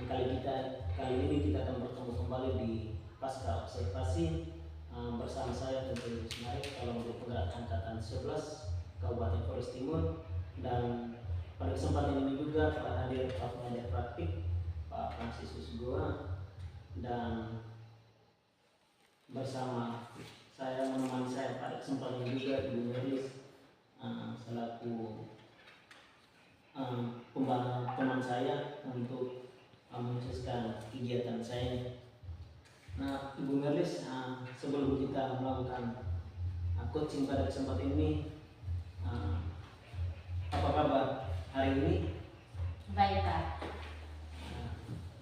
Kali ini kita akan bertemu kembali di pasca observasi bersama saya tentu Ismail kalau untuk penggerak angkatan 11 Kabupaten Flores Timur, dan pada kesempatan ini juga telah hadir Pak Pengajar Praktik Pak Fransiskus Goa, dan bersama saya menemani saya pada kesempatan ini juga Ibu Merlis selaku teman saya untuk menyukseskan kegiatan saya. Nah, Ibu Merlis, sebelum kita melakukan coaching pada kesempatan ini, apa kabar hari ini? Baik, Pak.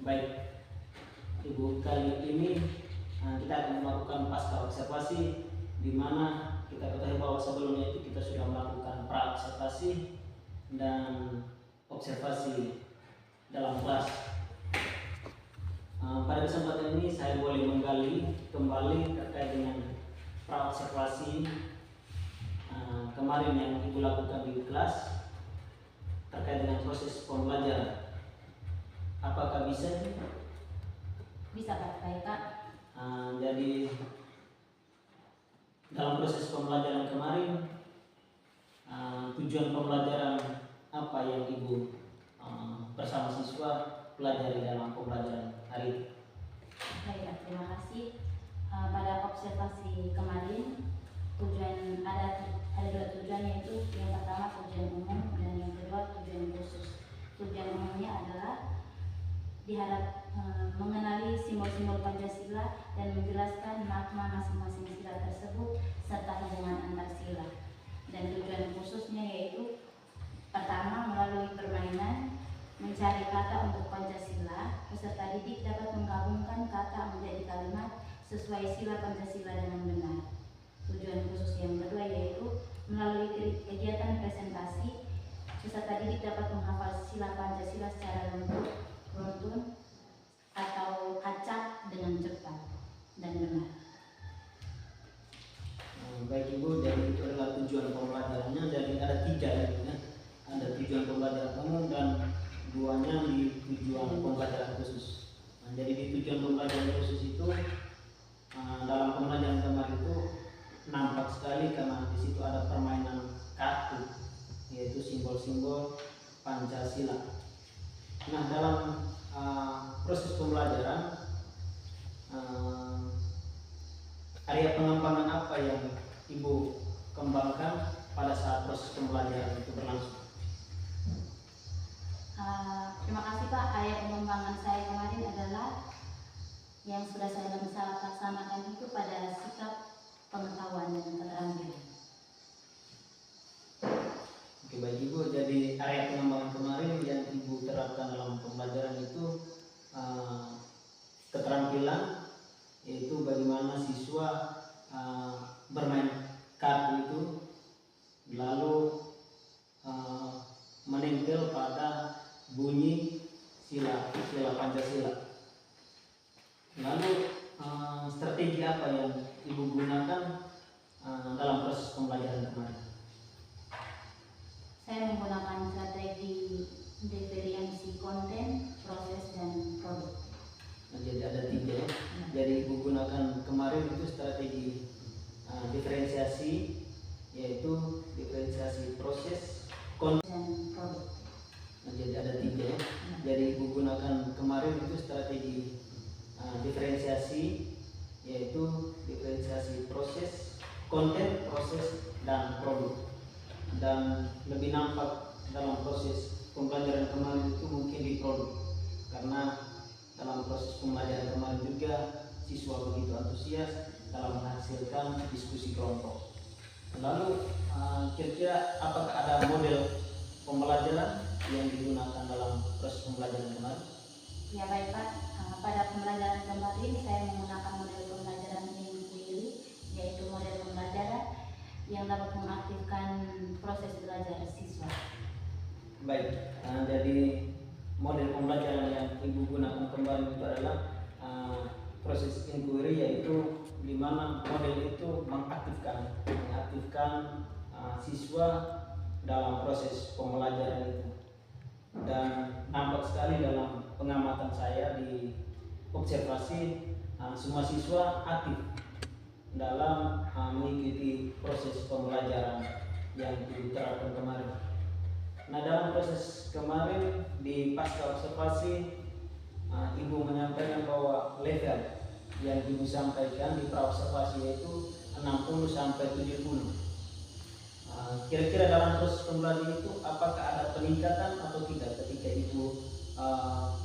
Baik, Ibu, kali ini kita akan melakukan pasca observasi, di mana kita ketahui bahwa sebelumnya itu kita sudah melakukan pra observasi dan observasi dalam kelas. Pada kesempatan ini saya boleh menggali kembali terkait dengan pra observasi kemarin yang Ibu lakukan di kelas terkait dengan proses pembelajaran. Apakah bisa? Bisa, Pak. Baik, Pak. Jadi dalam proses pembelajaran kemarin, tujuan pembelajaran apa yang Ibu bersama siswa pelajari dalam pembelajaran hari ini? Baik, terima kasih. Pada observasi kemarin, ada dua tujuan, yaitu yang pertama tujuan umum dan yang kedua tujuan khusus. Tujuan umumnya adalah diharap mengenali simbol-simbol Pancasila dan menjelaskan makna masing-masing sila tersebut serta hubungan antar sila. Dan tujuan khususnya yaitu pertama, melalui permainan mencari kata untuk Pancasila, peserta didik dapat menggabungkan kata menjadi kalimat sesuai sila Pancasila dengan benar. Tujuan khusus yang kedua yaitu melalui kegiatan presentasi, peserta didik dapat menghafal sila Pancasila secara runtun atau acak dengan cepat dan benar. Baik Ibu, jadi itu adalah tujuan pembelajarannya. Jadi ada tiga ya, ada tujuan pembelajaran umum dan duanya di tujuan pembelajaran khusus. Jadi di tujuan pembelajaran khusus itu dalam pembelajaran kemarin itu nampak sekali karena di situ ada permainan kartu, yaitu simbol-simbol Pancasila. Nah, dalam proses pembelajaran area pengembangan apa yang Ibu kembangkan pada saat proses pembelajaran itu berlangsung? Terima kasih, Pak. Area pengembangan saya kemarin adalah yang sudah saya bisa laksanakan itu pada sikap, pengetahuan dan keterampilan. Oke, baik Ibu. Jadi area pengembangan kemarin yang Ibu terapkan dalam pembelajaran itu keterampilan, yaitu bagaimana siswa bermain kartu itu, lalu menempel pada bunyi sila Pancasila. Lalu strategi apa yang Ibu gunakan dalam proses pembelajaran kemarin? Saya menggunakan strategi diferensiasi konten, proses, dan produk. Jadi ada tiga ya. Jadi Ibu gunakan kemarin itu strategi diferensiasi, yaitu diferensiasi proses, konten, dan produk. Jadi ada tiga ya. Jadi Ibu gunakan kemarin itu strategi diferensiasi, yaitu diferensiasi proses, konten, proses, dan produk. Dan lebih nampak dalam proses pembelajaran kemarin itu mungkin di produk, karena dalam proses pembelajaran kemarin juga siswa begitu antusias dalam menghasilkan diskusi kelompok. Lalu kira-kira apakah ada model pembelajaran yang digunakan dalam proses pembelajaran kemarin? Ya, baik, Pak. Pada pembelajaran kemarin saya menggunakan model pembelajaran inquiry, yaitu model pembelajaran yang dapat mengaktifkan proses belajar siswa. Baik, jadi model pembelajaran yang Ibu gunakan kemarin itu adalah proses inquiry, yaitu di mana model itu mengaktifkan siswa dalam proses pembelajaran itu. Dan nampak sekali dalam pengamatan saya di observasi, semua siswa aktif dalam mengikuti proses pembelajaran yang diterapkan kemarin. Nah, dalam proses kemarin di pasca observasi, Ibu menyampaikan bahwa level yang Ibu sampaikan di praobservasi yaitu 60 sampai 70. Kira-kira dalam proses pembelajaran itu apakah ada peningkatan atau tidak ketika Ibu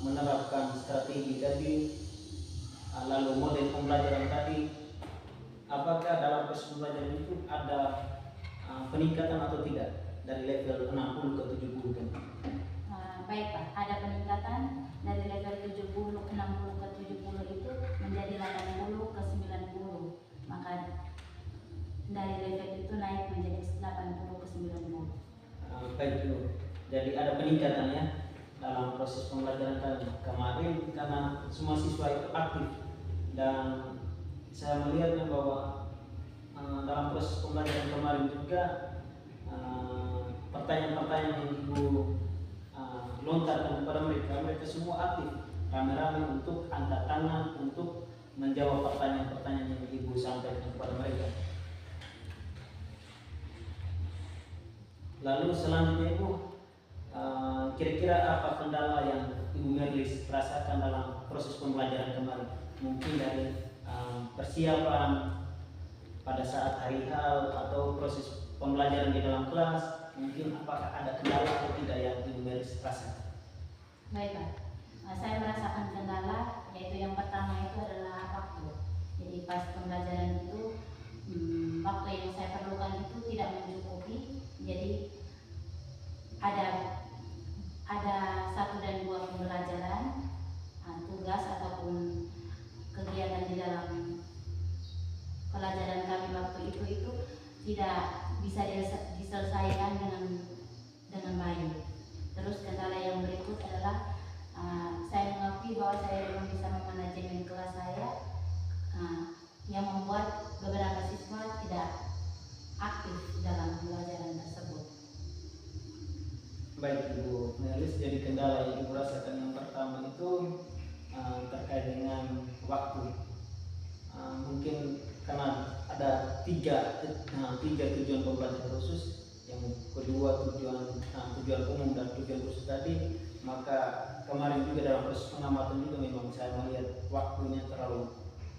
menerapkan strategi tadi, lalu model pembelajaran tadi, apakah dalam proses pembelajaran itu ada peningkatan atau tidak dari level 60 ke 70 kan? Baik Pak, ada peningkatan dari level 60 ke 70 itu menjadi 80 ke 90. Maka dari level itu naik menjadi 80 ke 90. Baik Bu. Jadi ada peningkatan ya dalam proses pembelajaran kemarin karena semua siswa itu aktif, dan saya melihatnya bahwa dalam proses pembelajaran kemarin juga pertanyaan-pertanyaan yang Ibu lontarkan kepada mereka semua aktif, rame-rame untuk angkat tangan untuk menjawab pertanyaan-pertanyaan yang Ibu sampaikan kepada mereka. Lalu selanjutnya Ibu, kira-kira apa kendala yang Ibu Merlis rasakan dalam proses pembelajaran kemarin? Mungkin dari persiapan pada saat hari H atau proses pembelajaran di dalam kelas, mungkin apakah ada kendala atau tidak yang Ibu Merlis rasakan? Baik Pak, saya merasakan kendala, yaitu yang pertama itu adalah waktu. Jadi pas pembelajaran itu waktu yang saya perlukan itu tidak mencukupi. Jadi ada 1 dan 2 pembelajaran, tugas ataupun kegiatan di dalam pelajaran kami waktu itu tidak bisa diselesaikan dengan baik. Terus kendala yang berikut adalah saya mengakui bahwa saya belum bisa memanajemen kelas saya, yang membuat beberapa siswa tidak aktif dalam pembelajaran tersebut. Baik Ibu Merlis, jadi kendala yang Ibu rasakan yang pertama itu terkait dengan waktu. Mungkin karena ada tiga tujuan pembelajaran khusus, yang kedua tujuan umum dan tujuan khusus tadi, maka kemarin juga dalam proses pengamatan juga memang saya melihat waktunya terlalu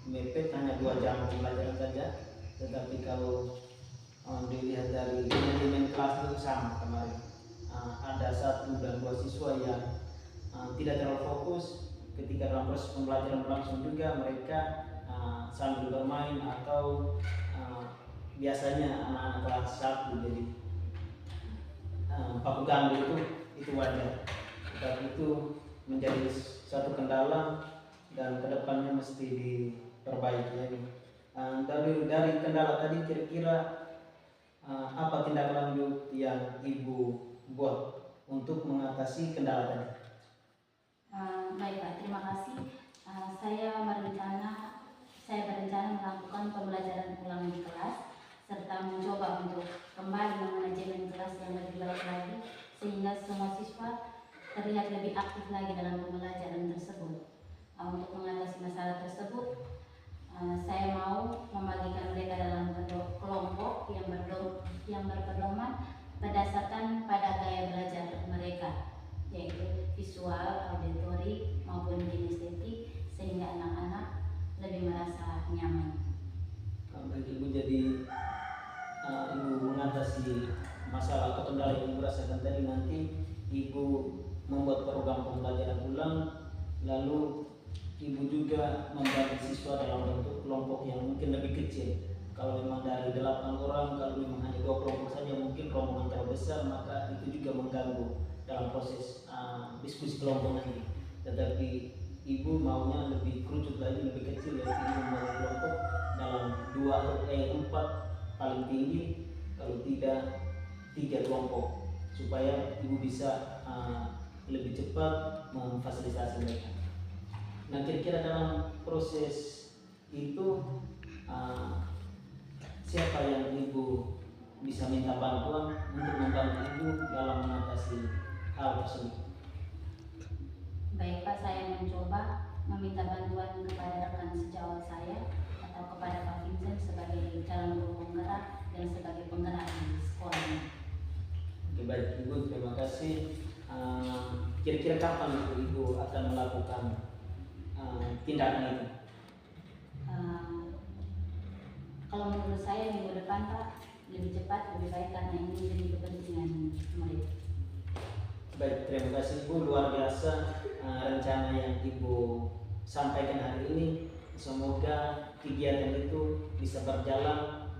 mepet, hanya 2 jam pembelajaran saja. Tetapi kalau dilihat dari manajemen kelas itu sama kemarin, ada 1 dan 2 siswa yang tidak terlalu fokus ketika dalam proses pembelajaran berlangsung juga. Mereka sambil bermain atau biasanya anak-anak kelas 1 jadi paku ganggu itu wajar, tapi itu menjadi suatu kendala dan kedepannya mesti diperbaiki lagi. Dari kendala tadi, kira-kira apa tindak lanjut yang Ibu buat untuk mengatasi kendala tadi? Baik Pak, terima kasih. Saya berencana melakukan pembelajaran ulang di kelas, serta mencoba untuk kembali memanajemen kelas yang lebih baik lagi, sehingga semua siswa terlihat lebih aktif lagi dalam pembelajaran tersebut. Untuk mengatasi masalah tersebut, saya mau membagikan mereka dalam kelompok yang berpedoman berdasarkan pada gaya belajar mereka, yaitu visual, auditori maupun kinestetik, sehingga anak-anak lebih merasa nyaman. Baik Ibu, jadi Ibu mengatasi masalah atau kendala yang Ibu rasakan tadi, nanti Ibu membuat program pembelajaran ulang, lalu Ibu juga membagi siswa dalam bentuk kelompok yang mungkin lebih kecil. Kalau memang dari 8 orang, kalau memang hanya 2 kelompok saja, mungkin rombongan terlalu besar, maka itu juga mengganggu dalam proses diskusi kelompok nanti. Tetapi Ibu maunya lebih kerucut lagi, lebih kecil, yaitu Ibu membagi kelompok dalam 2 atau 4 paling tinggi, kalau tidak 3 kelompok, supaya Ibu bisa lebih cepat memfasilitasi mereka. Nah, kira-kira dalam proses itu siapa yang Ibu bisa minta bantuan untuk membantu Ibu dalam mengatasi hal tersebut? Baik Pak, saya mencoba meminta bantuan kepada rekan sejawat saya atau kepada Pak Vincent sebagai calon guru penggerak dan sebagai penggerak di sekolah ini. Oke, baik Ibu, terima kasih. Kira-kira kapan Ibu akan melakukan tindakan itu? Kalau menurut saya minggu depan Pak, lebih cepat lebih baik karena ini demi kepentingan murid. Baik, terima kasih Ibu, luar biasa rencana yang Ibu sampaikan hari ini. Semoga kegiatan itu bisa berjalan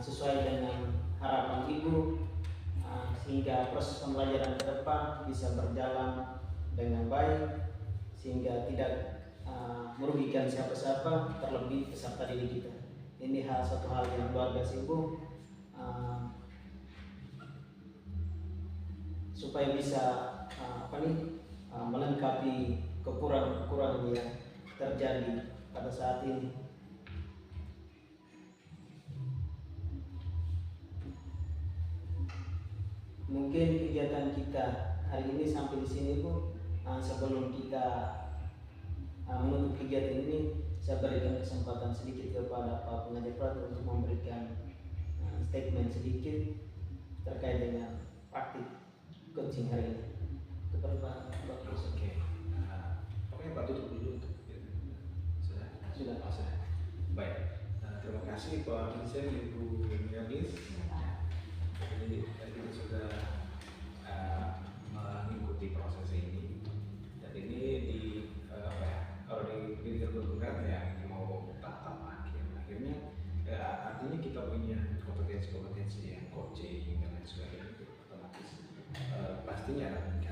sesuai dengan harapan Ibu, sehingga proses pembelajaran ke depan bisa berjalan dengan baik, sehingga tidak merugikan siapa-siapa, terlebih peserta didik kita. Ini satu hal yang luar biasa Ibu, supaya bisa melengkapi kekurangan-kekurangan yang terjadi pada saat ini. Mungkin kegiatan kita hari ini sampai di sini Bu. Sebelum kita menutup kegiatan ini, saya berikan kesempatan sedikit kepada Pak Pengajar Prat untuk memberikan statement sedikit terkait dengan praktik coaching hari ini. Kepada Pak Profesor. Oke. Pokoknya Pak tutup dulu untuk sudah. Sudah. Baik. Terima kasih Pak Vincent, Ibu Mianis. Jadi kita sudah mengikuti proses ini. Dan ini kalau di pendidikan bergerak ya ini mau tahap akhirnya artinya kita punya kompetensi ya, coaching dan lain sebagainya itu otomatis pastinya akan meningkat.